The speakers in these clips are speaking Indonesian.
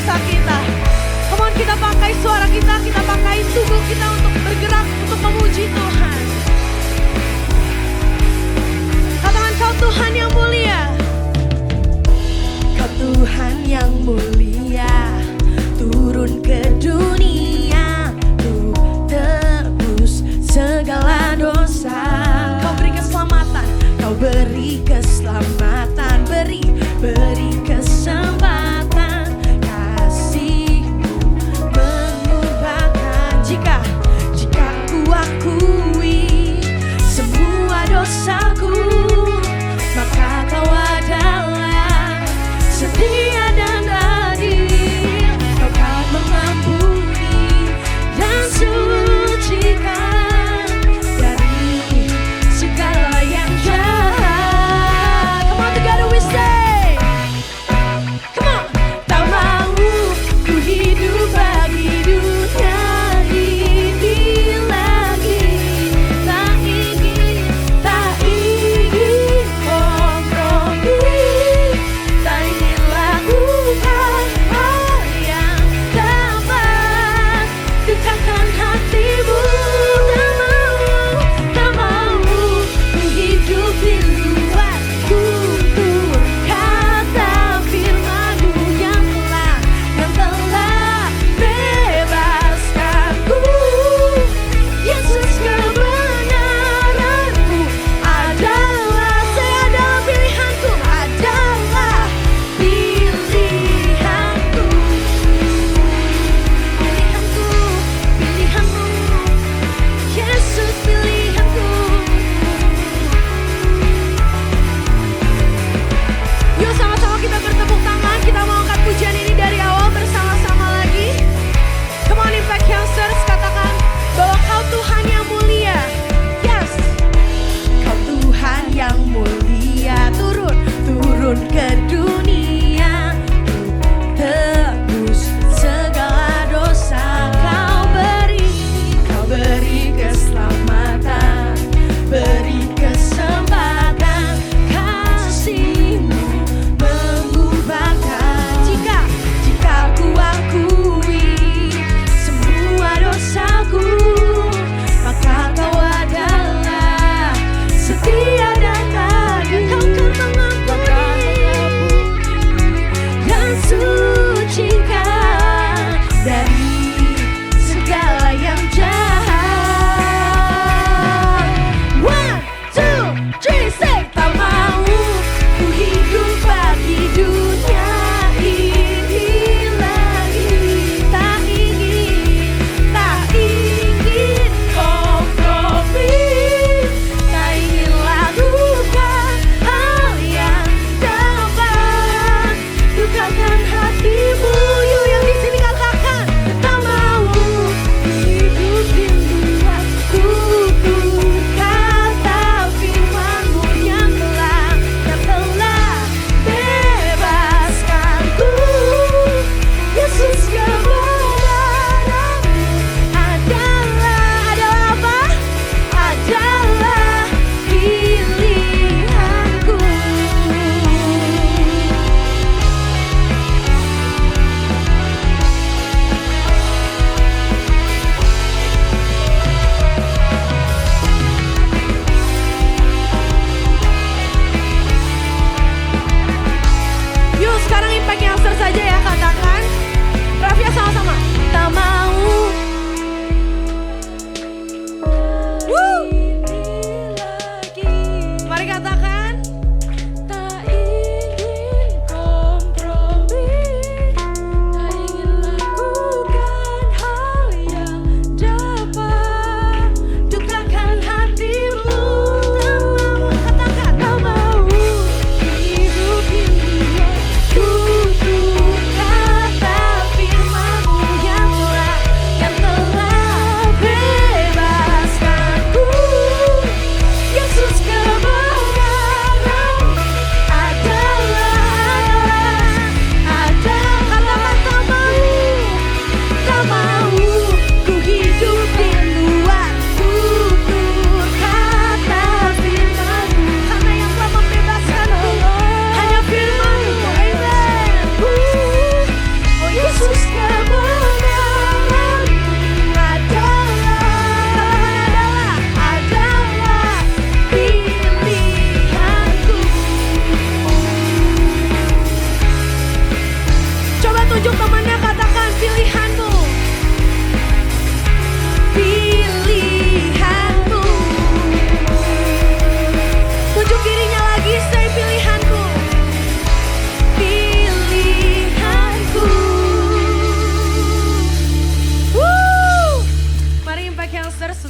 dosa kita. Come on, kita pakai suara kita pakai tubuh kita untuk bergerak, untuk memuji Tuhan. Katakan kau Tuhan yang mulia. Kau Tuhan yang mulia, turun ke dunia untuk tebus segala dosa. Kau beri keselamatan, kau beri keselamatan, beri kesempatan. Kasih-Mu mengubahkan.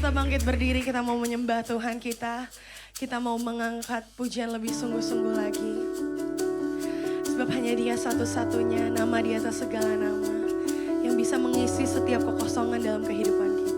tetap bangkit berdiri, kita mau menyembah Tuhan kita. Kita mau mengangkat pujian lebih sungguh-sungguh lagi. Sebab hanya Dia satu-satunya nama di atas segala nama yang bisa mengisi setiap kekosongan dalam kehidupan kita.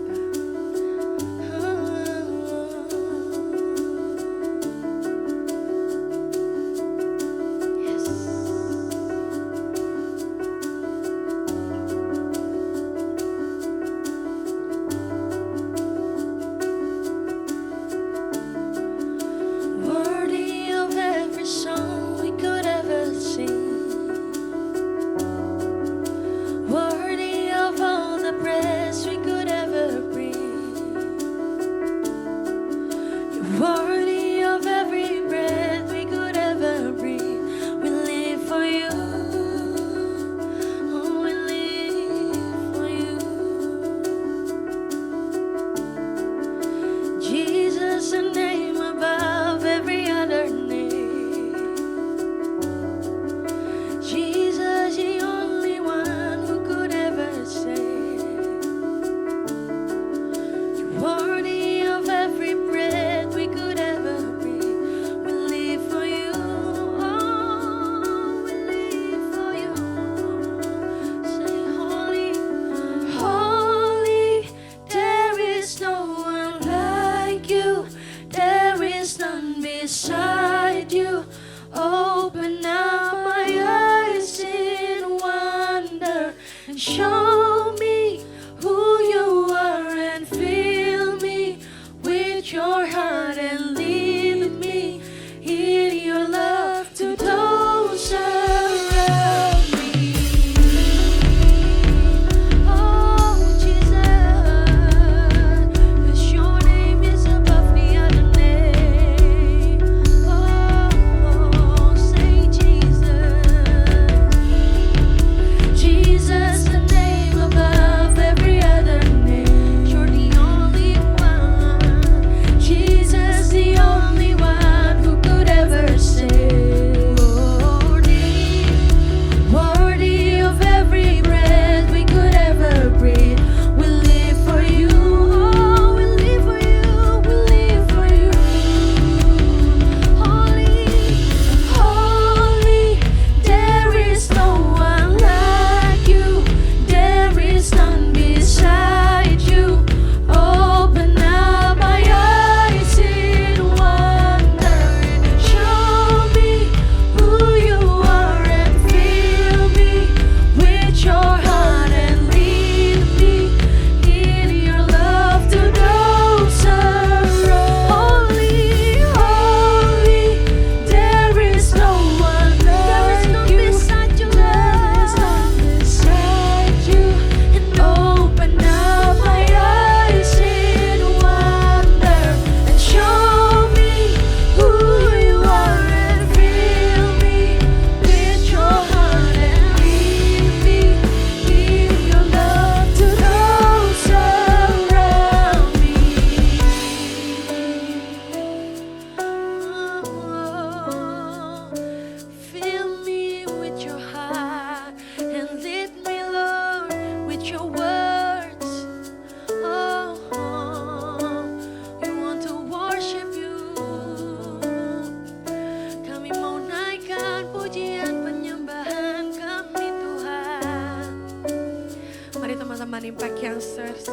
Impact Youngsters,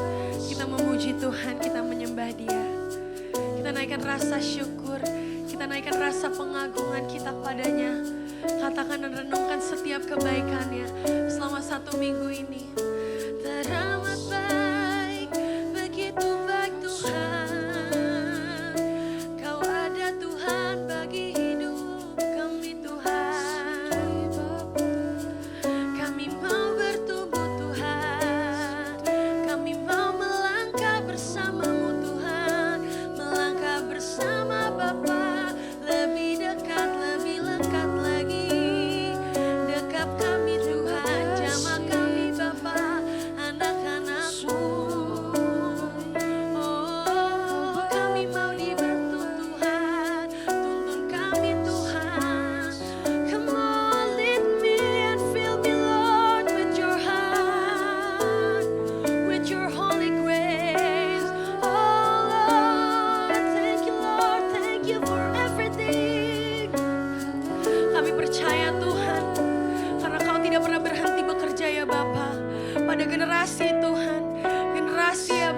kita memuji Tuhan, kita menyembah Dia. Kita naikkan rasa syukur, kita naikkan rasa pengagungan kita padanya. Katakan dan renungkan setiap kebaikannya selama 1 minggu ini. Teramat baik, begitu baik Tuhan. Kau ada Tuhan bagi hidup kami Tuhan. Kami mau bertumbuh Tuhan, kami mau melangkah bersamamu Tuhan, melangkah bersama Bapa, lebih dekat, lebih lekat lagi. Dekap kami Tuhan, jamah kami Bapa.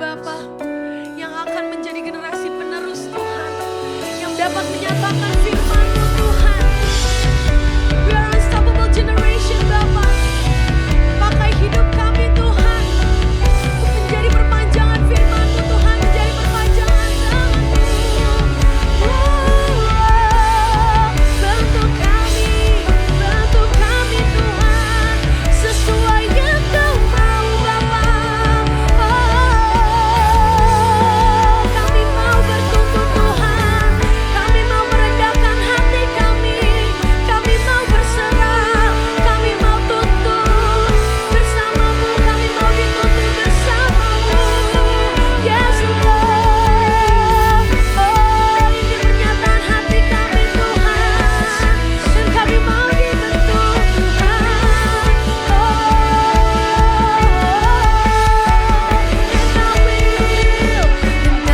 Bapa, yang akan menjadi generasi penerus Tuhan, yang dapat menyatakan firman-Mu Tuhan. We are unstoppable generation Bapa. Pakai hidup kami Tuhan untuk menjadi perpanjangan firman-Mu Tuhan, menjadi perpanjangan tangan-Mu. Bentuk kami Tuhan, sesuai yang Kau mau Bapa. Kami mau bertumbuh Tuhan, kami mau merendahkan hati kami mau berserah, kami mau tuntut bersama-Mu, kami mau dituntut bersama-Mu. Yes Lord, ini pernyataan hati kami Tuhan, dan kami mau dibentuk Tuhan. And I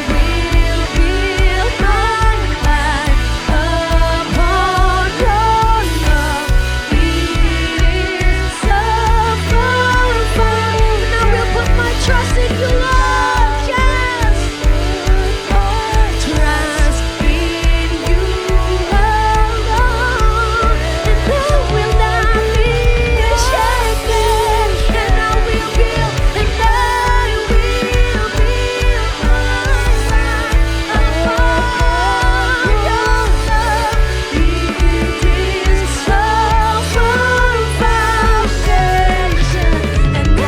will build my life upon Your love. It is so firm, and I will put my trust in You, Lord. Yes, trust in You alone, and I will not be shaken. And I will build my life upon Your love. It is so firm foundation, and I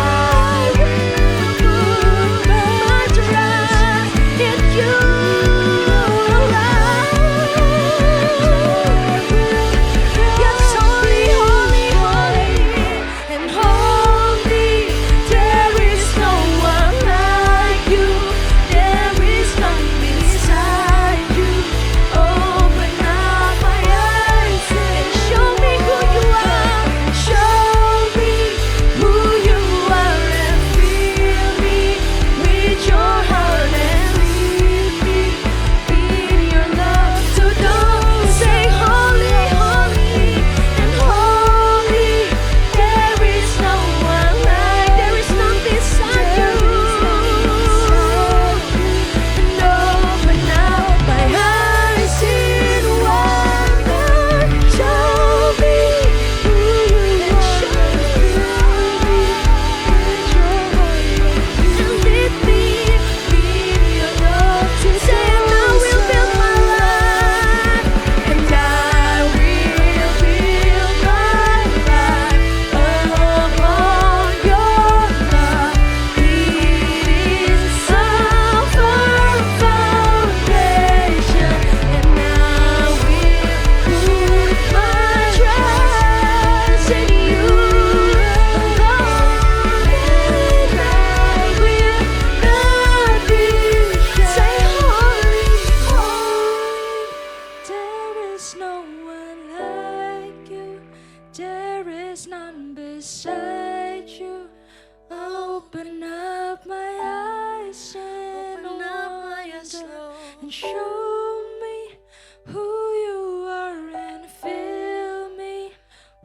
will put my trust in You alone. Yes, holy, holy, holy, and holy. There is no one like You. There is none beside You. Open up my eyes and show me who You are. Show me who You are, and fill me with Your heart, and lead me in Your love. So don't say holy, holy, and holy. There is no one like, there is none beside You. And open up my eyes in wonder. Show me who You are, and lead me in Your love. To say, and I will build my life, and I will build my life upon Your love. It is so firm foundation, and I will put my trust in You alone, and I will not be shaken. Say holy, holy. There is no one like You. There is none beside You. Open up my eyes and wonder, and show me who You are, and fill me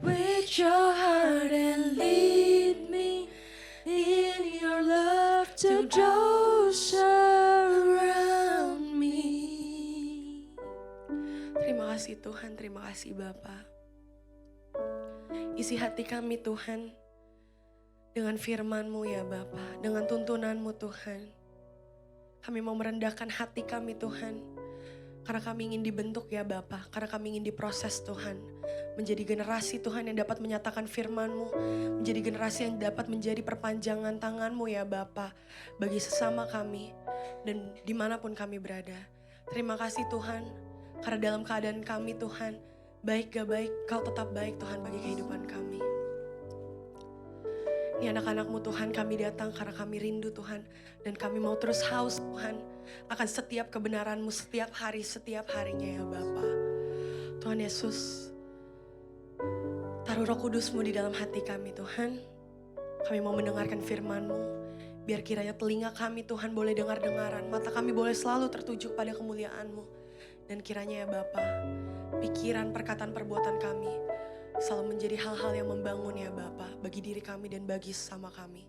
with Your heart, and lead me in Your love to those around me. Terima kasih Tuhan, terima kasih Bapa. Isi hati kami Tuhan dengan firman-Mu ya Bapa, dengan tuntunan-Mu Tuhan. Kami mau merendahkan hati kami Tuhan, karena kami ingin dibentuk ya Bapa, karena kami ingin diproses Tuhan. Menjadi generasi Tuhan yang dapat menyatakan firman-Mu, menjadi generasi yang dapat menjadi perpanjangan tangan-Mu ya Bapa, bagi sesama kami dan dimanapun kami berada. Terima kasih Tuhan, karena dalam keadaan kami Tuhan, baik gak baik, Kau tetap baik Tuhan bagi kehidupan kami. Ini anak-anak-Mu Tuhan, kami datang karena kami rindu Tuhan, dan kami mau terus haus Tuhan akan setiap kebenaran-Mu setiap hari, setiap harinya ya Bapa. Tuhan Yesus, taruh Roh Kudus-Mu di dalam hati kami Tuhan. Kami mau mendengarkan firman-Mu, biar kiranya telinga kami Tuhan boleh dengar-dengaran, mata kami boleh selalu tertuju pada kemuliaan-Mu. Dan kiranya ya Bapa, pikiran, perkataan, perbuatan kami selalu menjadi hal-hal yang membangun ya Bapa, bagi diri kami dan bagi sesama kami.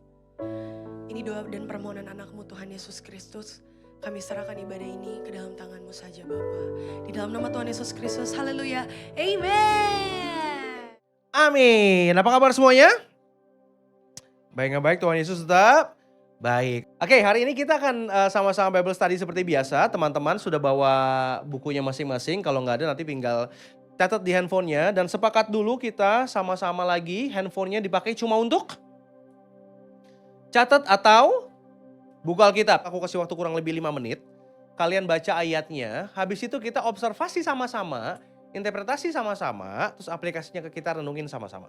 Ini doa dan permohonan anak-Mu Tuhan Yesus Kristus. Kami serahkan ibadah ini ke dalam tangan-Mu saja Bapa. Di dalam nama Tuhan Yesus Kristus, haleluya, amen. Amin. Apa kabar semuanya? Baik nggak baik, Tuhan Yesus tetap baik. Oke, hari ini kita akan sama-sama Bible study seperti biasa. Teman-teman sudah bawa bukunya masing-masing. Kalau nggak ada nanti tinggal catat di handphonenya. Dan sepakat dulu kita sama-sama lagi handphonenya dipakai cuma untuk catat atau buka Alkitab. Aku kasih waktu kurang lebih 5 menit. Kalian baca ayatnya. Habis itu kita observasi sama-sama, interpretasi sama-sama, terus aplikasinya ke kita renungin sama-sama.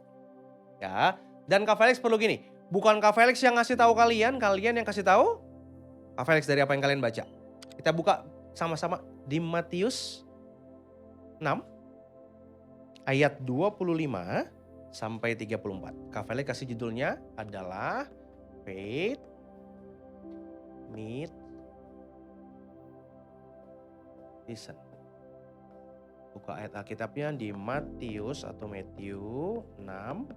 Ya. Dan Kak Felix perlu gini, bukan Kak Felix yang ngasih tahu kalian yang kasih tahu Kak Felix dari apa yang kalian baca. Kita buka sama-sama di Matius 6 ayat 25 sampai 34. Kak Felix kasih judulnya adalah Faith Meet Listen. Buka ayat Alkitabnya di Matius atau Matthew 6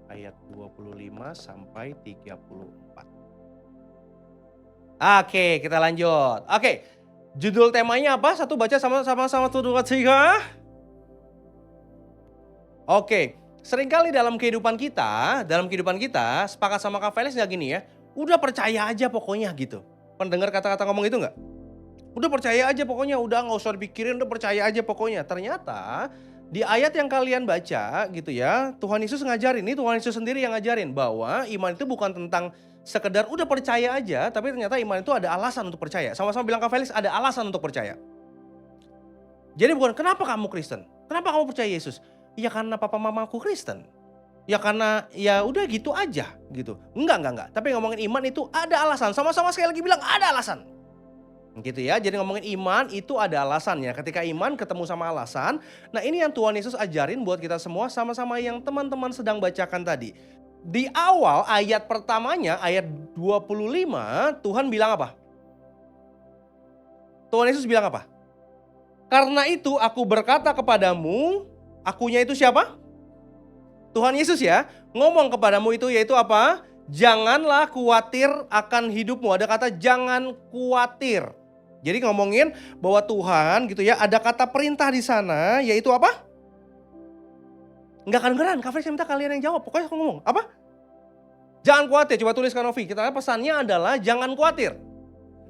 ayat 25 sampai 34. Oke, kita lanjut. Oke, judul temanya apa? Satu baca sama-sama satu dua tiga. Oke, seringkali dalam kehidupan kita sepakat sama Kak Felix nggak gini ya? Udah percaya aja pokoknya gitu. Pendengar kata-kata ngomong itu nggak? Udah percaya aja pokoknya, udah gak usah dipikirin, udah percaya aja pokoknya. Ternyata di ayat yang kalian baca gitu ya, Tuhan Yesus ngajarin, ini Tuhan Yesus sendiri yang ngajarin bahwa iman itu bukan tentang sekedar udah percaya aja, tapi ternyata iman itu ada alasan untuk percaya. Sama-sama bilang Kak Felix, ada alasan untuk percaya. Jadi bukan kenapa kamu Kristen? Kenapa kamu percaya Yesus? Ya karena papa mamaku Kristen. Ya karena ya udah gitu aja gitu. Enggak. Tapi ngomongin iman itu ada alasan. Sama-sama sekali lagi bilang ada alasan. Gitu ya, jadi ngomongin iman itu ada alasannya. Ketika iman ketemu sama alasan. Nah ini yang Tuhan Yesus ajarin buat kita semua sama-sama yang teman-teman sedang bacakan tadi. Di awal ayat pertamanya, ayat 25, Tuhan bilang apa? Tuhan Yesus bilang apa? Karena itu aku berkata kepadamu, akunya itu siapa? Tuhan Yesus ya, ngomong kepadamu itu yaitu apa? Janganlah khawatir akan hidupmu. Ada kata jangan khawatir. Jadi ngomongin bahwa Tuhan gitu ya, ada kata perintah di sana yaitu apa? Enggak kedengeran, Kak Felix minta kalian yang jawab. Pokoknya aku ngomong, apa? Jangan khawatir, coba tuliskan Novi. Kita pesannya adalah jangan khawatir.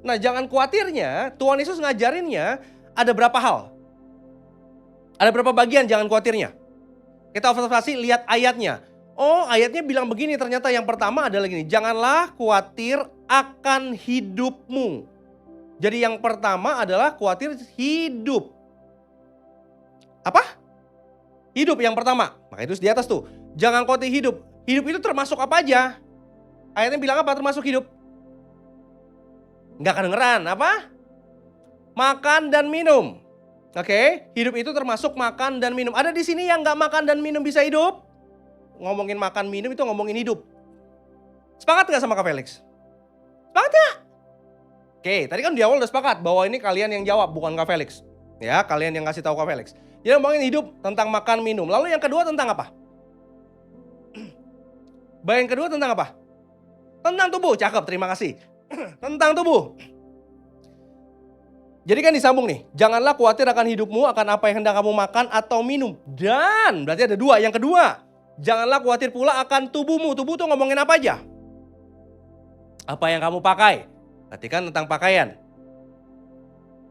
Nah, jangan khawatirnya, Tuhan Yesus ngajarinnya ada berapa hal? Ada berapa bagian jangan khawatirnya? Kita observasi, lihat ayatnya. Oh, ayatnya bilang begini, ternyata yang pertama adalah gini, janganlah khawatir akan hidupmu. Jadi yang pertama adalah khawatir hidup. Apa? Hidup yang pertama. Maka itu di atas tuh. Jangan khawatir hidup. Hidup itu termasuk apa aja? Ayatnya bilang apa termasuk hidup? Enggak kedengeran. Apa? Makan dan minum. Oke, hidup itu termasuk makan dan minum. Ada di sini yang enggak makan dan minum bisa hidup? Ngomongin makan minum itu ngomongin hidup. Sepakat gak sama Kak Felix? Sepakat gak? Oke, tadi kan di awal udah sepakat bahwa ini kalian yang jawab bukan Kak Felix. Ya, kalian yang kasih tahu Kak Felix. Jadi ngomongin hidup tentang makan minum. Lalu yang kedua tentang apa? Yang kedua tentang apa? Tentang tubuh, cakep, terima kasih. Tentang tubuh. Jadi kan disambung nih, janganlah khawatir akan hidupmu, akan apa yang hendak kamu makan atau minum. Dan, berarti ada dua. Yang kedua, janganlah khawatir pula akan tubuhmu. Tubuh tuh ngomongin apa aja? Apa yang kamu pakai? Berarti kan tentang pakaian.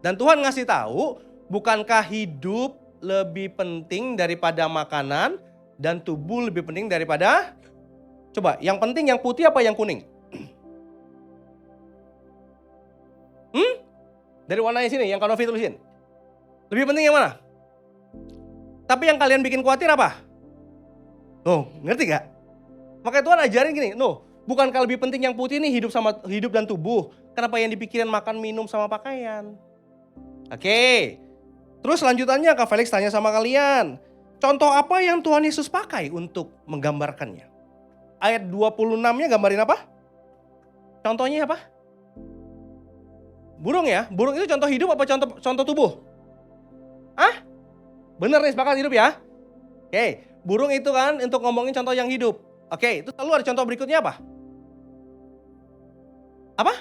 Dan Tuhan ngasih tahu, bukankah hidup lebih penting daripada makanan dan tubuh lebih penting daripada... Coba, yang penting yang putih apa yang kuning? Dari warnanya sini, yang Kak Novi tulisin. Lebih penting yang mana? Tapi yang kalian bikin khawatir apa? Ngerti gak? Makanya Tuhan ajarin gini, bukankah lebih penting yang putih nih hidup dan tubuh? Kenapa yang dipikirin makan, minum, sama pakaian? Oke. Terus lanjutannya Kak Felix tanya sama kalian. Contoh apa yang Tuhan Yesus pakai untuk menggambarkannya? Ayat 26-nya gambarin apa? Contohnya apa? Burung ya? Burung itu contoh hidup apa contoh tubuh? Bener nih, sepakat hidup ya? Oke, burung itu kan untuk ngomongin contoh yang hidup. Oke, itu lalu ada contoh berikutnya apa? Apa?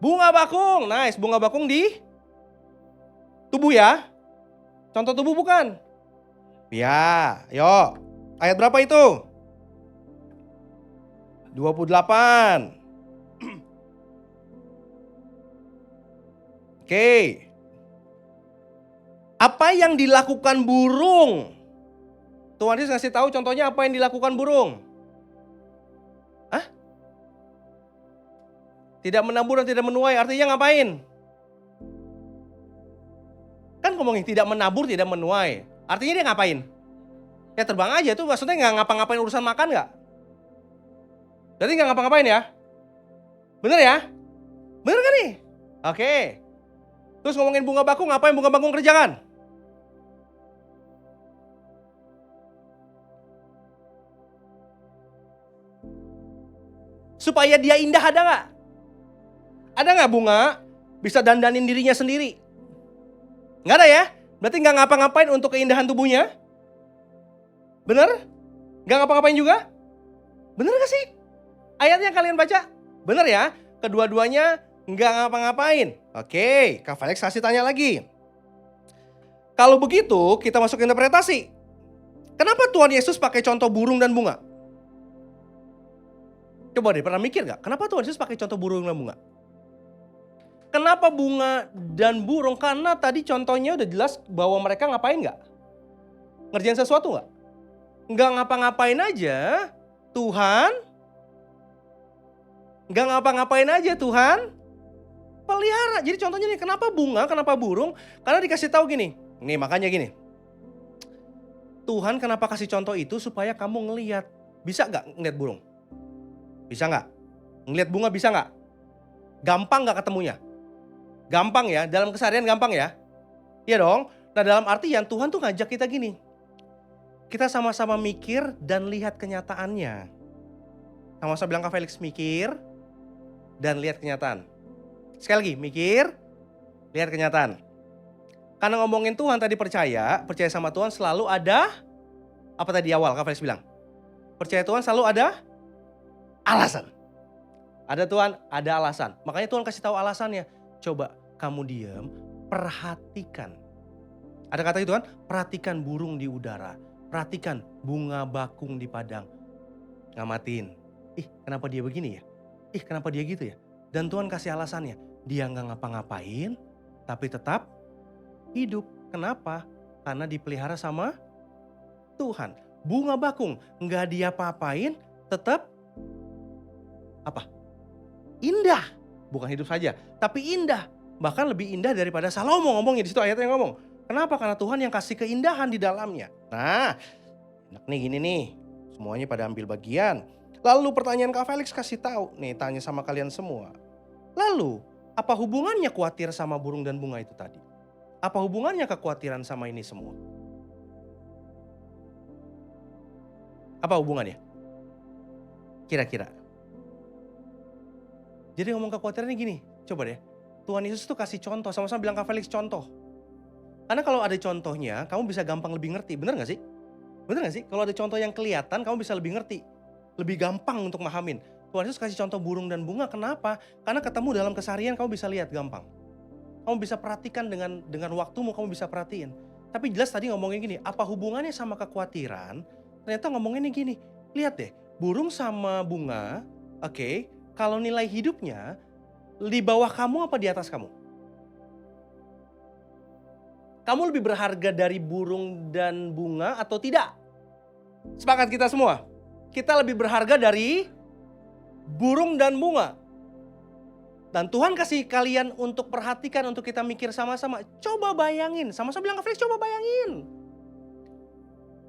Bunga bakung. Nice, bunga bakung di tubuh ya. Contoh tubuh bukan? Ya, yuk. Ayat berapa itu? 28. Oke. Apa yang dilakukan burung? Tuhan Yesus ngasih tahu contohnya apa yang dilakukan burung. Hah? Tidak menabur dan tidak menuai, artinya ngapain? Kan ngomongin tidak menabur, tidak menuai. Artinya dia ngapain? Ya terbang aja, tuh maksudnya nggak ngapa-ngapain urusan makan nggak? Berarti nggak ngapa-ngapain ya? Bener ya? Bener kan nih? Oke. Terus ngomongin bunga bakung, ngapain bunga bakung kerjakan? Supaya dia indah ada nggak? Ada nggak bunga bisa dandanin dirinya sendiri? Nggak ada ya? Berarti nggak ngapa-ngapain untuk keindahan tubuhnya? Bener? Nggak ngapa-ngapain juga? Bener gak sih? Ayatnya kalian baca? Bener ya? Kedua-duanya nggak ngapa-ngapain. Oke, Kak Felix kasih tanya lagi. Kalau begitu kita masuk interpretasi. Kenapa Tuhan Yesus pakai contoh burung dan bunga? Coba deh, pernah mikir gak? Kenapa Tuhan Yesus pakai contoh burung dan bunga? Kenapa bunga dan burung? Karena tadi contohnya udah jelas bahwa mereka ngapain gak? Ngerjain sesuatu gak? Nggak ngapa-ngapain aja, Tuhan. Nggak ngapa-ngapain aja, Tuhan pelihara. Jadi contohnya nih, kenapa bunga, kenapa burung? Karena dikasih tahu gini. Nih makanya gini. Tuhan kenapa kasih contoh itu supaya kamu ngelihat. Bisa gak ngeliat burung? Bisa gak? Ngeliat bunga bisa gak? Gampang gak ketemunya? Gampang ya, dalam keseharian gampang ya? Iya dong. Nah dalam artian Tuhan tuh ngajak kita gini. Kita sama-sama mikir dan lihat kenyataannya. Sama-sama bilang Kak Felix, mikir dan lihat kenyataan. Sekali lagi, mikir, lihat kenyataan. Karena ngomongin Tuhan tadi percaya sama Tuhan selalu ada, apa tadi awal Kak Felix bilang? Percaya Tuhan selalu ada alasan. Ada Tuhan, ada alasan. Makanya Tuhan kasih tahu alasannya. Coba kamu diam, perhatikan. Ada kata itu kan, perhatikan burung di udara. Perhatikan bunga bakung di padang. Ngamatin. Ih, kenapa dia begini ya? Ih, kenapa dia gitu ya? Dan Tuhan kasih alasannya. Dia nggak ngapa-ngapain, tapi tetap hidup. Kenapa? Karena dipelihara sama Tuhan. Bunga bakung nggak dia apa-apain, tetap apa? Indah. Bukan hidup saja, tapi indah. Bahkan lebih indah daripada Salomo ngomongnya. Di situ ayatnya ngomong. Kenapa? Karena Tuhan yang kasih keindahan di dalamnya. Nah, enak nih gini nih. Semuanya pada ambil bagian. Lalu pertanyaan Kak Felix kasih tahu. Nih tanya sama kalian semua. Lalu, apa hubungannya khawatir sama burung dan bunga itu tadi? Apa hubungannya kekhawatiran sama ini semua? Apa hubungannya? Kira-kira. Jadi ngomong kekhawatirannya gini. Coba deh. Tuhan Yesus tuh kasih contoh. Sama-sama bilang Kak Felix contoh. Karena kalau ada contohnya, kamu bisa gampang lebih ngerti. Bener gak sih? Bener gak sih? Kalau ada contoh yang kelihatan, kamu bisa lebih ngerti. Lebih gampang untuk mahamin. Tuhan Yesus kasih contoh burung dan bunga. Kenapa? Karena ketemu dalam keseharian kamu bisa lihat gampang. Kamu bisa perhatikan dengan waktumu, kamu bisa perhatiin. Tapi jelas tadi ngomongin gini, apa hubungannya sama kekhawatiran? Ternyata ngomonginnya gini, lihat deh, burung sama bunga, oke, kalau nilai hidupnya di bawah kamu apa di atas kamu? Kamu lebih berharga dari burung dan bunga atau tidak? Sepakat kita semua? Kita lebih berharga dari burung dan bunga. Dan Tuhan kasih kalian untuk perhatikan, untuk kita mikir sama-sama. Coba bayangin, sama-sama bilang ke Felix, coba bayangin.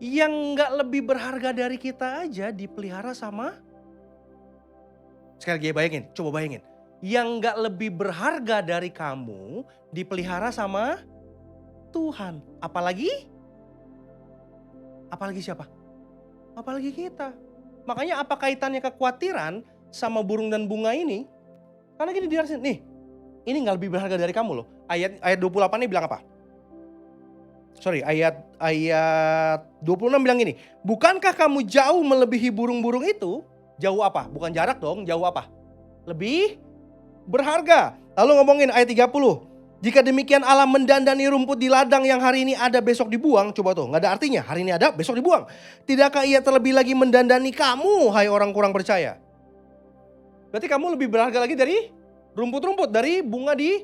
Yang gak lebih berharga dari kita aja dipelihara sama. Sekali lagi bayangin, coba bayangin. Yang gak lebih berharga dari kamu dipelihara sama Tuhan. Apalagi siapa? Apalagi kita. Makanya apa kaitannya kekhawatiran sama burung dan bunga ini? Karena gini dijelasin, nih ini gak lebih berharga dari kamu loh. Ayat 28 ini bilang apa? Ayat 26 bilang gini. Bukankah kamu jauh melebihi burung-burung itu? Jauh apa? Bukan jarak dong, jauh apa? lebih berharga. Lalu ngomongin ayat 30. Jika demikian Allah mendandani rumput di ladang yang hari ini ada besok dibuang. Coba tuh, gak ada artinya. Hari ini ada, besok dibuang. Tidakkah ia terlebih lagi mendandani kamu, hai orang kurang percaya? Berarti kamu lebih berharga lagi dari rumput-rumput, dari bunga di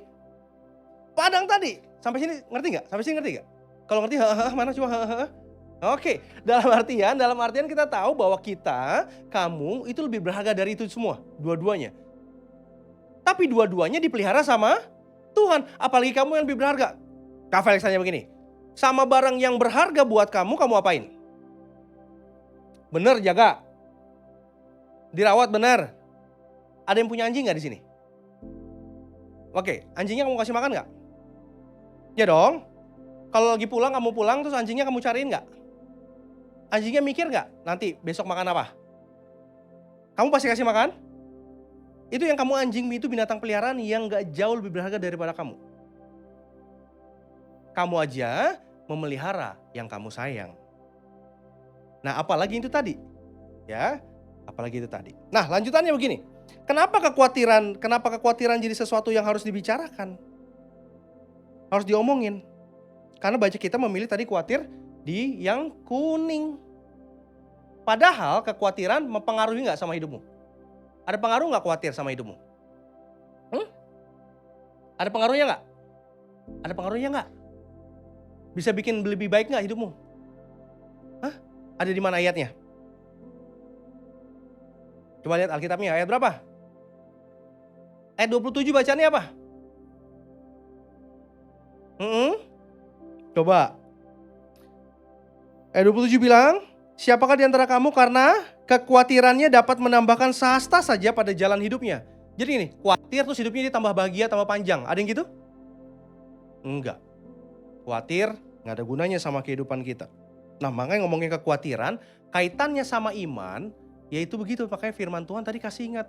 padang tadi. Sampai sini ngerti gak? Sampai sini ngerti gak? Kalau ngerti, mana coba? Oke, dalam artian kita tahu bahwa kamu itu lebih berharga dari itu semua. Dua-duanya. Tapi dua-duanya dipelihara sama Tuhan, apalagi kamu yang lebih berharga. Kak Felix tanya begini, sama barang yang berharga buat kamu apain? Bener, jaga. Dirawat bener. Ada yang punya anjing gak di sini? Oke, anjingnya kamu kasih makan gak? Ya dong. Kalau lagi pulang, kamu pulang terus anjingnya kamu cariin gak? Anjingnya mikir gak nanti besok makan apa? Kamu pasti kasih makan? Itu yang kamu anjing itu binatang peliharaan yang gak jauh lebih berharga daripada kamu. Kamu aja memelihara yang kamu sayang. Nah, apalagi itu tadi. Ya, apalagi itu tadi. Nah, lanjutannya begini. Kenapa kekhawatiran jadi sesuatu yang harus dibicarakan? Harus diomongin. Karena baca kita memilih tadi khawatir di yang kuning. Padahal kekhawatiran mempengaruhi gak sama hidupmu? Ada pengaruh gak khawatir sama hidupmu? Ada pengaruhnya gak? Ada pengaruhnya gak? Bisa bikin lebih baik gak hidupmu? Ada di mana ayatnya? Coba lihat Alkitabnya, ayat berapa? Ayat 27 bacaannya apa? Coba. Ayat 27 bilang, siapakah di antara kamu karena kekhawatirannya dapat menambahkan sehasta saja pada jalan hidupnya. Jadi ini, khawatir terus hidupnya dia tambah bahagia, tambah panjang. Ada yang gitu? Enggak. Khawatir gak ada gunanya sama kehidupan kita. Nah, makanya ngomongin kekhawatiran, kaitannya sama iman, yaitu begitu. Makanya firman Tuhan tadi kasih ingat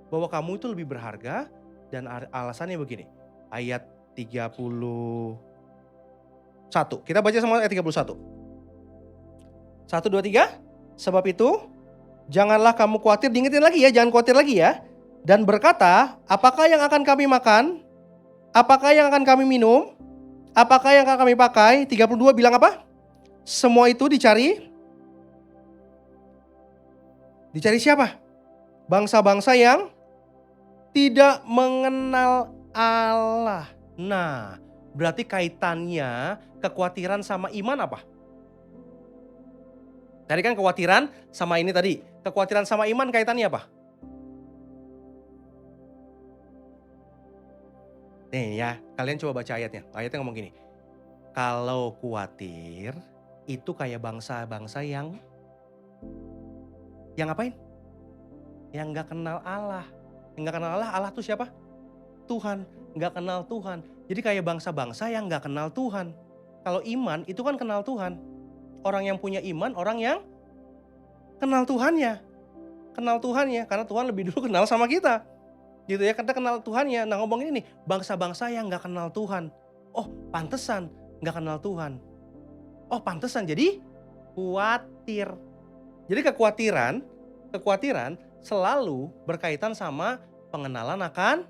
bahwa kamu itu lebih berharga, dan alasannya begini. Ayat 31. Kita baca sama ayat 31. 1, 2, 3. Sebab itu, janganlah kamu khawatir, diingetin lagi ya, jangan khawatir lagi ya. Dan berkata, apakah yang akan kami makan? Apakah yang akan kami minum? Apakah yang akan kami pakai? 32 bilang apa? Semua itu dicari siapa? Bangsa-bangsa yang tidak mengenal Allah. Nah, berarti kaitannya kekhawatiran sama iman apa? Tadi kan kekhawatiran sama ini tadi. Kekhawatiran sama iman kaitannya apa? Nih ya, kalian coba baca ayatnya. Ayatnya ngomong gini. Kalau khawatir, itu kayak bangsa-bangsa yang ngapain? Yang gak kenal Allah. Yang gak kenal Allah, Allah tuh siapa? Tuhan. Gak kenal Tuhan. Jadi kayak bangsa-bangsa yang gak kenal Tuhan. Kalau iman, itu kan kenal Tuhan. Orang yang punya iman, orang yang kenal Tuhannya. Kenal Tuhannya, karena Tuhan lebih dulu kenal sama kita. Gitu ya, kita kenal Tuhannya. Nah, ngomongin ini, bangsa-bangsa yang gak kenal Tuhan. Oh, pantesan gak kenal Tuhan. Oh, pantesan jadi khawatir. Jadi kekhawatiran selalu berkaitan sama pengenalan akan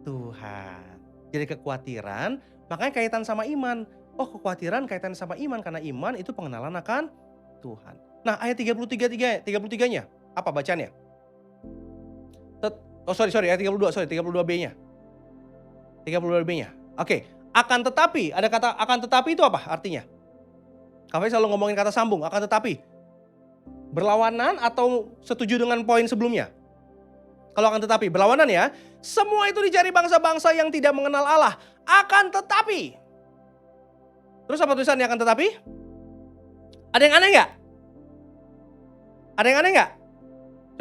Tuhan. Jadi kekhawatiran, makanya kaitan sama iman. Oh, kekhawatiran kaitan sama iman, karena iman itu pengenalan akan Tuhan. Nah, ayat 33-nya, apa bacanya? Ayat 32B-nya. 32B-nya. Oke, akan tetapi, ada kata akan tetapi itu apa artinya? Kami selalu ngomongin kata sambung, akan tetapi. Berlawanan atau setuju dengan poin sebelumnya? Kalau akan tetapi, berlawanan ya. Semua itu dicari bangsa-bangsa yang tidak mengenal Allah. Akan tetapi. Terus apa tulisannya akan tetapi? Ada yang aneh gak? Ada yang aneh gak?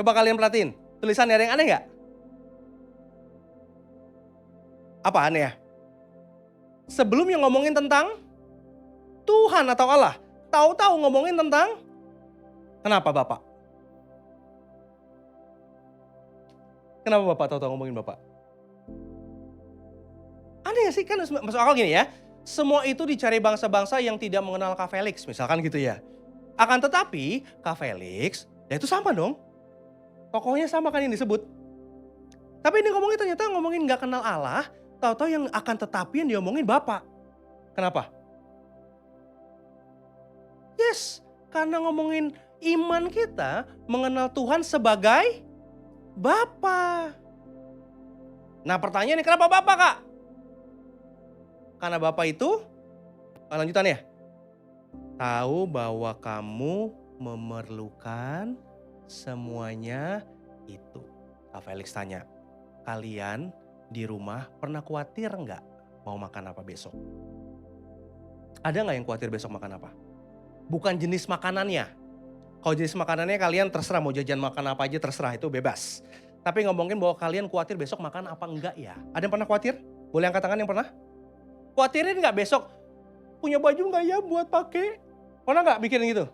Coba kalian perhatiin. Tulisannya ada yang aneh gak? Apa aneh ya? Sebelum yang ngomongin tentang Tuhan atau Allah, tahu-tahu ngomongin tentang kenapa Bapak? Kenapa Bapak tahu-tahu ngomongin Bapak? Aneh gak sih? Kan masuk akal gini ya. Semua itu dicari bangsa-bangsa yang tidak mengenal Kak Felix, misalkan gitu ya. Akan tetapi Kak Felix, ya itu sama dong. Tokohnya sama kan yang disebut. Tapi ini ngomongin ternyata ngomongin gak kenal Allah, tahu-tahu yang akan tetapi yang diomongin Bapa. Kenapa? Yes, karena ngomongin iman kita mengenal Tuhan sebagai Bapa. Nah pertanyaannya kenapa Bapa, Kak? Karena Bapa itu, lanjutannya, tahu bahwa kamu memerlukan semuanya itu. Kak Felix tanya, kalian di rumah pernah khawatir nggak mau makan apa besok? Ada nggak yang khawatir besok makan apa? Bukan jenis makanannya. Kalau jenis makanannya kalian terserah mau jajan makan apa aja terserah, itu bebas. Tapi ngomongin bahwa kalian khawatir besok makan apa enggak ya? Ada yang pernah khawatir? Boleh angkat tangan yang pernah? Khawatirin nggak besok punya baju nggak ya buat pakai? Pernah nggak mikirin gitu?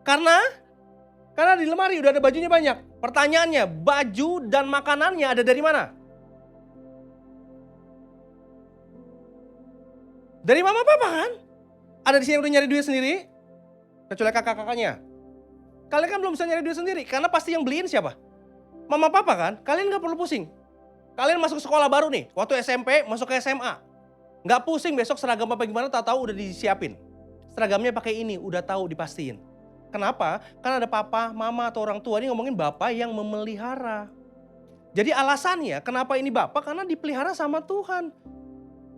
Karena di lemari udah ada bajunya banyak. Pertanyaannya, baju dan makanannya ada dari mana? Dari mama papa kan? Ada di sini yang udah nyari duit sendiri? Kecuali kakak-kakaknya. Kalian kan belum bisa nyari duit sendiri, karena pasti yang beliin siapa? Mama papa kan? Kalian gak perlu pusing. Kalian masuk sekolah baru nih, waktu SMP masuk ke SMA. Gak pusing besok seragam apa gimana, tahu-tahu udah disiapin. Seragamnya pakai ini, udah tahu dipastiin. Kenapa? Karena ada papa, mama atau orang tua ini ngomongin Bapak yang memelihara. Jadi alasannya kenapa ini Bapak? Karena dipelihara sama Tuhan.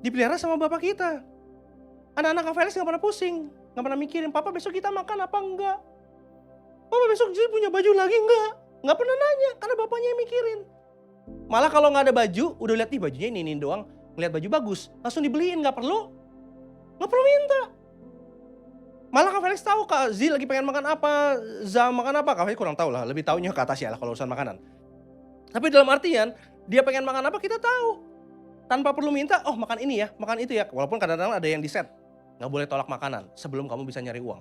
Dipelihara sama Bapak kita. Anak-anak Kak Felix gak pernah pusing. Gak pernah mikirin, Papa besok kita makan apa enggak? Papa besok jadi punya baju lagi enggak? Gak pernah nanya, karena bapaknya yang mikirin. Malah kalau gak ada baju, udah lihat nih bajunya ini doang. Ngeliat baju bagus, langsung dibeliin, gak perlu minta. Malah Kak Felix tahu Kak Z lagi pengen makan apa, Za makan apa, Kak Felix kurang tahu lah. Lebih taunya ke Tasya lah kalau urusan makanan. Tapi dalam artian, dia pengen makan apa kita tahu. Tanpa perlu minta, oh makan ini ya, makan itu ya. Walaupun kadang-kadang ada yang di set. Gak boleh tolak makanan sebelum kamu bisa nyari uang.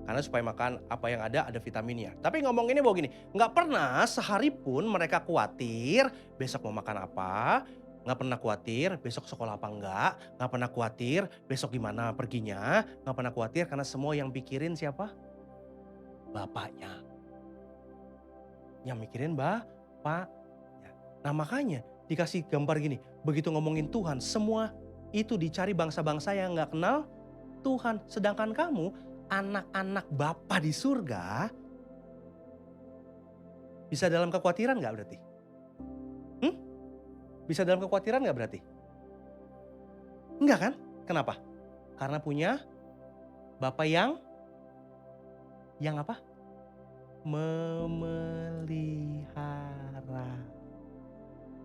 Karena supaya makan apa yang ada vitaminnya. Tapi ngomonginnya bahwa gini, gak pernah sehari pun mereka khawatir besok mau makan apa. Gak pernah khawatir besok sekolah apa enggak. Gak pernah khawatir besok gimana perginya. Gak pernah khawatir karena semua yang pikirin siapa? Bapaknya. Yang mikirin bapaknya. Nah makanya dikasih gambar gini. Begitu ngomongin Tuhan, semua itu dicari bangsa-bangsa yang gak kenal Tuhan. Sedangkan kamu, anak-anak Bapa di surga, bisa dalam kekhawatiran gak berarti? Bisa dalam kekhawatiran gak berarti? Enggak kan? Kenapa? Karena punya Bapa yang apa? Memelihara.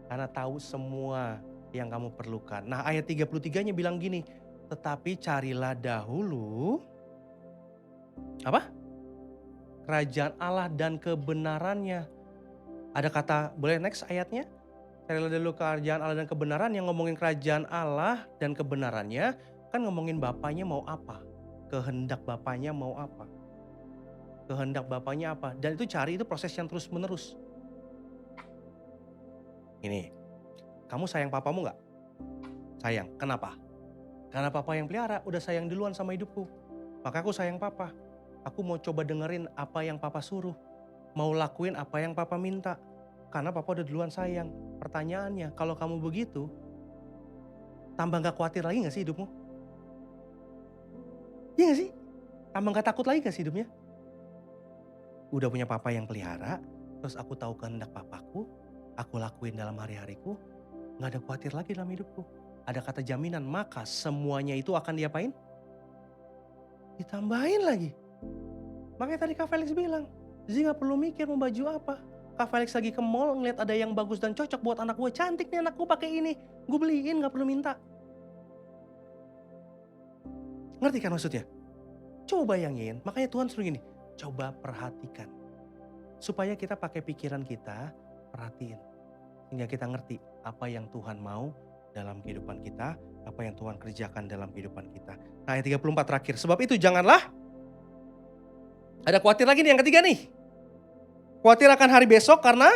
Karena tahu semua yang kamu perlukan. Nah ayat 33-nya bilang gini, tetapi carilah dahulu apa? Kerajaan Allah dan kebenarannya. Ada kata, boleh next ayatnya? Carilah dulu kerajaan Allah dan kebenaran. Yang ngomongin kerajaan Allah dan kebenarannya, kan ngomongin Bapaknya mau apa? Kehendak Bapaknya mau apa? Kehendak Bapaknya apa? Dan itu cari, itu proses yang terus menerus. Ini, kamu sayang papamu gak? Sayang, kenapa? Karena papa yang pelihara udah sayang duluan sama hidupku. Maka aku sayang papa. Aku mau coba dengerin apa yang papa suruh. Mau lakuin apa yang papa minta. Karena papa udah duluan sayang. Pertanyaannya, kalau kamu begitu, tambah gak khawatir lagi gak sih hidupmu? Iya gak sih? Tambah gak takut lagi gak sih hidupnya? Udah punya papa yang pelihara, terus aku tahu kehendak papaku, aku lakuin dalam hari-hariku, gak ada khawatir lagi dalam hidupku. Ada kata jaminan, maka semuanya itu akan diapain? Ditambahin lagi. Makanya tadi Kak Felix bilang, Zi gak perlu mikir mau baju apa. Kak Felix lagi ke mall ngeliat ada yang bagus dan cocok buat anak gue. Cantik nih anak gue pakai ini. Gue beliin gak perlu minta. Ngerti kan maksudnya? Coba bayangin, makanya Tuhan suruh gini. Coba perhatikan. Supaya kita pakai pikiran kita, perhatiin. Sehingga kita ngerti apa yang Tuhan mau dalam kehidupan kita, apa yang Tuhan kerjakan dalam kehidupan kita. Nah ayat 34 terakhir, sebab itu janganlah, ada khawatir lagi nih yang ketiga nih. Khawatir akan hari besok karena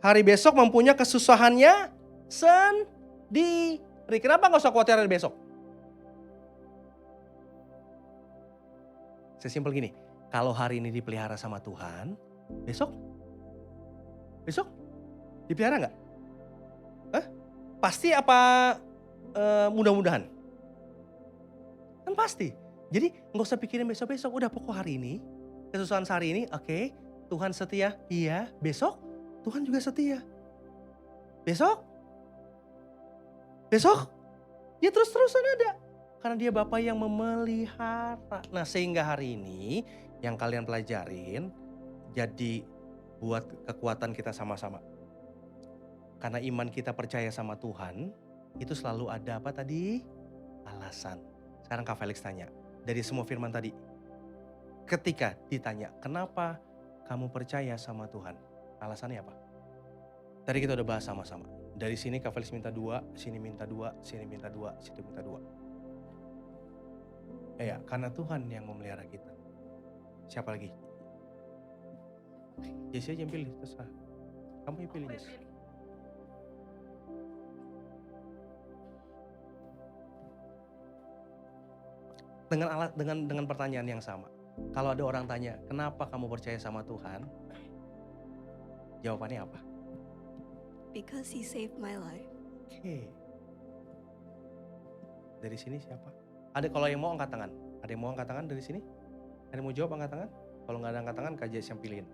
hari besok mempunyai kesusahannya sendiri. Kenapa gak usah khawatir hari besok? Sesimpel gini, kalau hari ini dipelihara sama Tuhan, besok Besok dipelihara nggak? Hah? Pasti apa mudah-mudahan? Kan pasti. Jadi nggak usah pikirin besok-besok. Udah pokok hari ini, kesusahan sehari ini, oke. Tuhan setia, iya. Besok Tuhan juga setia. Besok dia terus-terusan ada. Karena dia Bapa yang memelihara. Nah sehingga hari ini yang kalian pelajarin jadi buat kekuatan kita sama-sama. Karena iman kita percaya sama Tuhan, itu selalu ada apa tadi? Alasan. Sekarang Kak Felix tanya, dari semua firman tadi, ketika ditanya, kenapa kamu percaya sama Tuhan? Alasannya apa? Tadi kita udah bahas sama-sama. Dari sini Kak Felix minta 2, sini minta 2, sini minta 2, situ minta 2. Ya, karena Tuhan yang memelihara kita. Siapa lagi? Jessie aja yang pilih, terserah. Kamu yang pilih, Jess. Dengan pertanyaan yang sama. Kalau ada orang tanya, kenapa kamu percaya sama Tuhan? Jawabannya apa? Because He saved my life. Oke. Dari sini siapa? Ada kalau yang mau angkat tangan. Ada yang mau angkat tangan dari sini? Ada yang mau jawab angkat tangan? Kalau nggak ada angkat tangan, Kak Jess yang pilihin.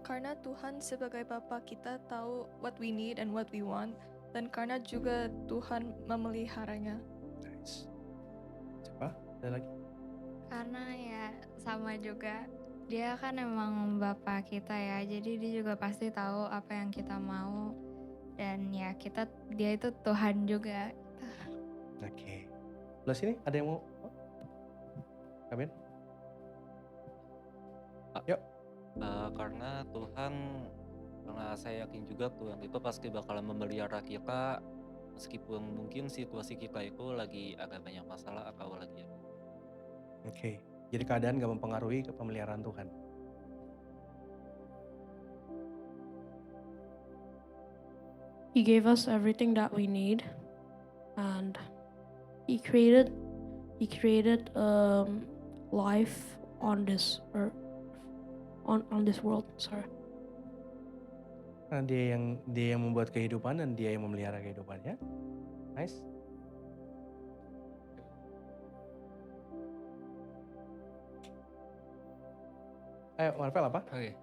Karena Tuhan sebagai Bapa kita tahu what we need and what we want, dan karena juga Tuhan memeliharanya. Nice. Siapa? Ada lagi? Karena ya sama juga, dia kan emang Bapak kita ya, jadi dia juga pasti tahu apa yang kita mau, dan ya dia itu Tuhan juga. Oke. Belah sini ada yang mau? Amin. Yuk. Karena saya yakin juga Tuhan itu pasti bakalan memelihara kita meskipun mungkin situasi kita itu lagi agak banyak masalah atau lagi apa. Oke. Jadi keadaan gak mempengaruhi kepemeliharaan Tuhan. He gave us everything that we need, and He created life on this earth. On this world, sorry. Karena dia yang membuat kehidupan dan dia yang memelihara kehidupannya. Nice. Ayo Marvel apa? Oke.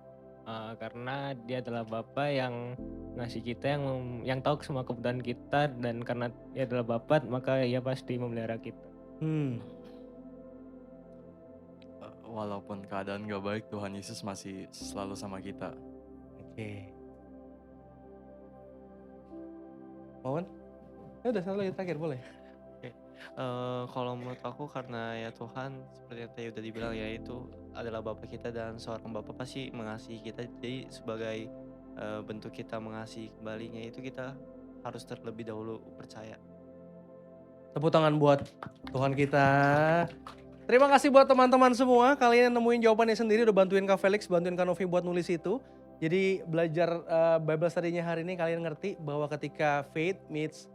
Karena dia adalah Bapa yang ngasih kita yang tahu semua kebutuhan kita, dan karena dia adalah Bapa maka ia pasti memelihara kita. Walaupun keadaan gak baik, Tuhan Yesus masih selalu sama kita. Oke. Mohon? Ya udah satu lagi terakhir boleh. Kalau menurut aku karena ya Tuhan seperti yang tadi udah dibilang ya, itu adalah Bapa kita dan seorang Bapa pasti mengasihi kita. Jadi sebagai bentuk kita mengasihi kembalinya itu kita harus terlebih dahulu percaya. Tepuk tangan buat Tuhan kita. Terima kasih buat teman-teman semua. Kalian yang nemuin jawabannya sendiri, udah bantuin Kak Felix, bantuin Kak Novi buat nulis itu. Jadi belajar Bible study-nya hari ini kalian ngerti bahwa ketika faith meets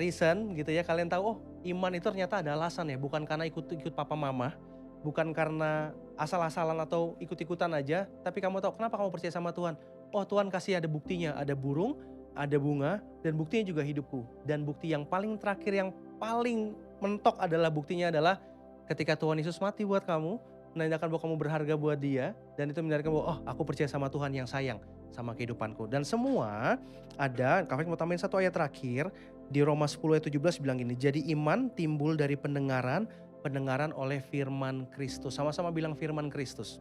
reason gitu ya, kalian tahu iman itu ternyata ada alasan ya, bukan karena ikut papa mama, bukan karena asal-asalan atau ikut-ikutan aja, tapi kamu tahu kenapa kamu percaya sama Tuhan. Oh Tuhan kasih ada buktinya, ada burung, ada bunga, dan buktinya juga hidupku. Dan bukti yang paling terakhir, yang paling mentok adalah buktinya adalah ketika Tuhan Yesus mati buat kamu, menandakan bahwa kamu berharga buat dia, dan itu menandakan bahwa aku percaya sama Tuhan yang sayang sama kehidupanku. Dan semua ada, Kak Felix mau tambahin satu ayat terakhir, di Roma 10 ayat 17 bilang gini, jadi iman timbul dari pendengaran oleh firman Kristus. Sama-sama bilang firman Kristus.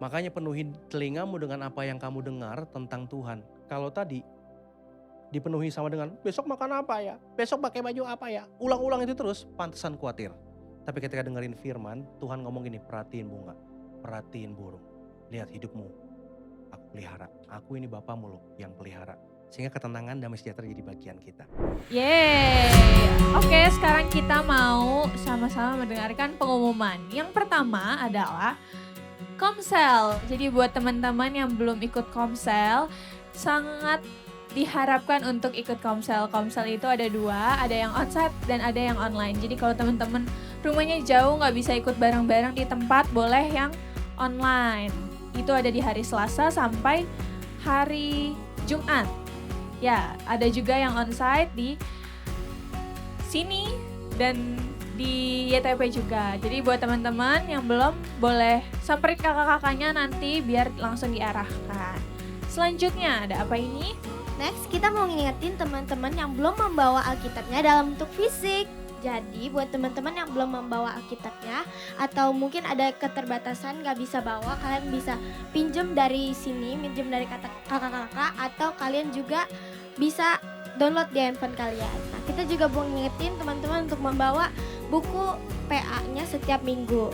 Makanya penuhi telingamu dengan apa yang kamu dengar tentang Tuhan. Kalau tadi dipenuhi sama dengan besok makan apa ya, besok pakai baju apa ya, ulang-ulang itu terus, pantesan khawatir. Tapi ketika dengerin firman, Tuhan ngomong gini, perhatiin bunga, perhatiin burung, lihat hidupmu, aku pelihara, aku ini Bapamu loh yang pelihara. Sehingga ketenangan, damai sejahtera jadi bagian kita. Yeay, oke sekarang kita mau sama-sama mendengarkan pengumuman. Yang pertama adalah Komsel. Jadi buat teman-teman yang belum ikut Komsel, sangat diharapkan untuk ikut Komsel. Komsel itu ada 2, ada yang onsite dan ada yang online. Jadi kalau teman-teman rumahnya jauh nggak bisa ikut bareng-bareng di tempat, boleh yang online. Itu ada di hari Selasa sampai hari Jumat. Ya, ada juga yang onsite di sini dan di YTP juga. Jadi buat teman-teman yang belum, boleh samperin kakak-kakaknya nanti biar langsung diarahkan. Selanjutnya ada apa ini? Next, kita mau ngingetin teman-teman yang belum membawa Alkitabnya dalam bentuk fisik. Jadi buat teman-teman yang belum membawa Alkitabnya atau mungkin ada keterbatasan gak bisa bawa, kalian bisa pinjem dari sini, pinjem dari kakak-kakak, atau kalian juga bisa download di handphone kalian. Nah, kita juga mau ngingetin teman-teman untuk membawa buku PA-nya setiap minggu.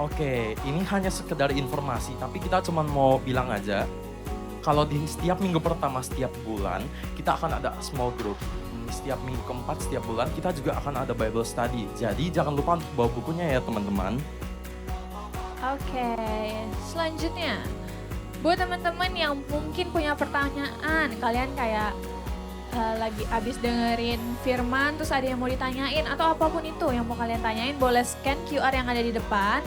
Oke, ini hanya sekedar informasi, tapi kita cuma mau bilang aja, kalau di setiap minggu pertama setiap bulan, kita akan ada small group. Setiap minggu keempat setiap bulan kita juga akan ada Bible study. Jadi jangan lupa untuk bawa bukunya ya teman-teman. Oke, selanjutnya buat teman-teman yang mungkin punya pertanyaan, kalian kayak lagi abis dengerin firman terus ada yang mau ditanyain atau apapun itu yang mau kalian tanyain, boleh scan QR yang ada di depan.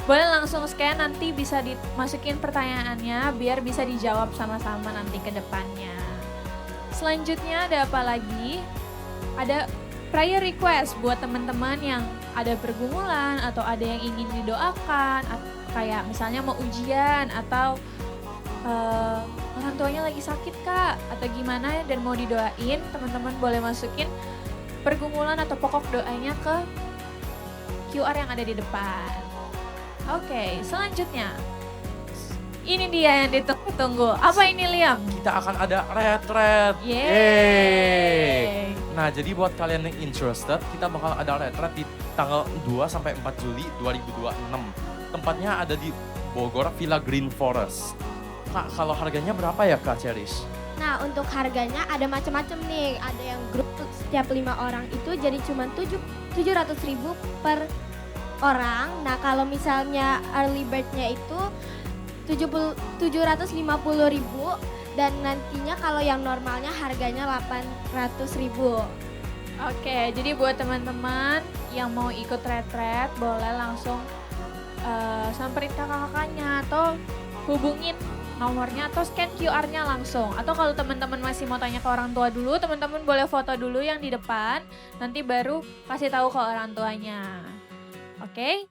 Boleh langsung scan, nanti bisa dimasukin pertanyaannya biar bisa dijawab sama-sama nanti ke depannya. Selanjutnya ada apa lagi? Ada prayer request buat teman-teman yang ada pergumulan atau ada yang ingin didoakan, kayak misalnya mau ujian atau orang tuanya lagi sakit kak atau gimana dan mau didoain, teman-teman boleh masukin pergumulan atau pokok doanya ke QR yang ada di depan. Oke, selanjutnya ini dia yang ditunggu-tunggu. Apa ini, Liam? Kita akan ada retret. Yeay. Nah, jadi buat kalian yang interested, kita bakal ada retret di tanggal 2 sampai 4 Juli 2026. Tempatnya ada di Bogor, Villa Green Forest. Kak, kalau harganya berapa ya Kak Cherish? Nah, untuk harganya ada macam-macam nih. Ada yang grup setiap 5 orang itu jadi cuma 700.000 per orang. Nah, kalau misalnya early bird-nya itu 750.000 dan nantinya kalau yang normalnya harganya 800.000. Oke, jadi buat teman-teman yang mau ikut retret boleh langsung samperin kakak-kakaknya atau hubungin nomornya atau scan QR-nya langsung. Atau kalau teman-teman masih mau tanya ke orang tua dulu, teman-teman boleh foto dulu yang di depan, nanti baru kasih tahu ke orang tuanya. Oke?